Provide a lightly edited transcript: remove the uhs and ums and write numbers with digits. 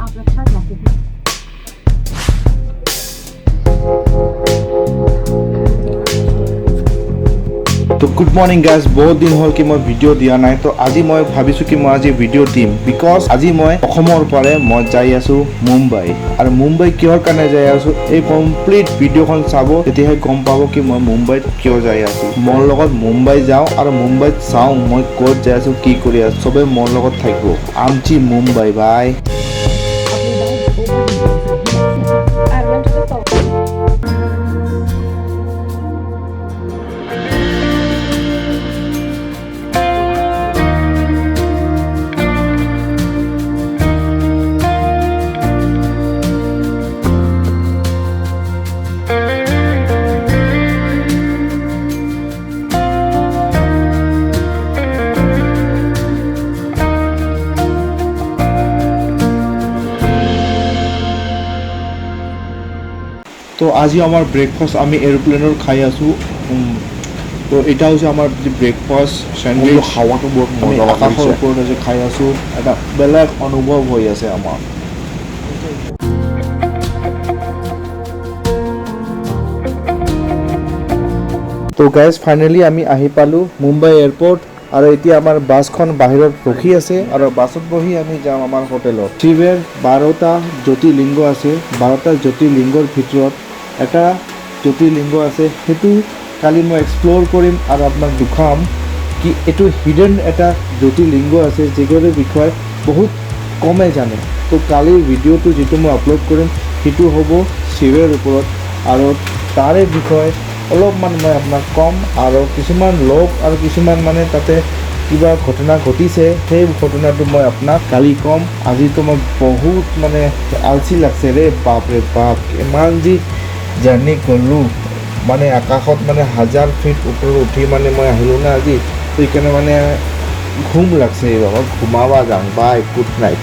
आप रक्षा जाते हैं। তো গুড মৰ্ণিং গাইজ, বহুত দিন হ'ল কি মই ভিডিঅ' দিয়া নাই। তো আজি মই ভাবিছোঁ কি মই আজি ভিডিঅ' দিম, বিকজ আজি মই অসমৰ পৰা মই যাই আছোঁ মুম্বাই। আৰু মুম্বাই কিহৰ কাৰণে যাই আছোঁ, এই কমপ্লিট ভিডিঅ'খন চাব, তেতিয়াহে গম পাব কি মই মুম্বাইত কিয় যাই আছোঁ। মোৰ লগত মুম্বাই যাওঁ আৰু মুম্বাইত চাওঁ মই ক'ত যাই আছোঁ, কি কৰি আছোঁ, চবে মোৰ লগত থাকিব। আমচি মুম্বাই বাই। তো আজি আমার ব্রেকফাস্ট আমি এরোপ্লেনের খাই আছো। তো এটা হচ্ছে আমার যে ব্রেকফাস্ট স্যান্ডউইচ, হাওয়াটো বহুত আমি মজা আকাশের লাগিছে। ওপৰত যে খাই আছো, এটা বেলেগ অনুভৱ হৈ আছে আমাৰ। তো গাইজ ফাইনেলি আমি আহি পালোঁ মুম্বাই এয়াৰপৰ্ট। আৰু এতিয়া আমাৰ বাছখন বাহিৰত ৰখি আছে আৰু বাছত বহি আমি যাম আমাৰ হোটেলত। শিৱেৰ 12টা জ্যোতিৰ্লিংগ আছে। 12টা জ্যোতিৰ্লিংগৰ ভিতৰত এটা জ্যোতিৰ্লিংগ আছে, সেইটো কালি মই এক্সপ্ল'ৰ কৰিম আৰু আপোনাক দেখাম কি এইটো হিডেন এটা জ্যোতিৰ্লিংগ আছে, যিটোৰ বিষয়ে বহুত কমে জানে। তো কালিৰ ভিডিঅ'টো যিটো মই আপলোড কৰিম সেইটো হ'ব শিৱেৰ ওপৰত, আৰু তাৰে বিষয়ে অলপমান মই আপোনাক ক'ম, আৰু কিছুমান লোক আৰু কিছুমান মানে তাতে কিবা ঘটনা ঘটিছে, সেই ঘটনাটো মই আপোনাক কালি ক'ম। আজিতো মই বহুত মানে আলচি লাগছে ৰে, বাপৰে বাপ, ইমান যি জাৰ্ণি কৰিলোঁ, মানে আকাশত মানে 1000 ফিট ওপৰত উঠি মানে মই আহিলোঁ না আজি, তো সেইকাৰণে মানে ঘুম লাগছে, বাবা ঘুমাবা যাওঁ, বাই, গুড নাইট।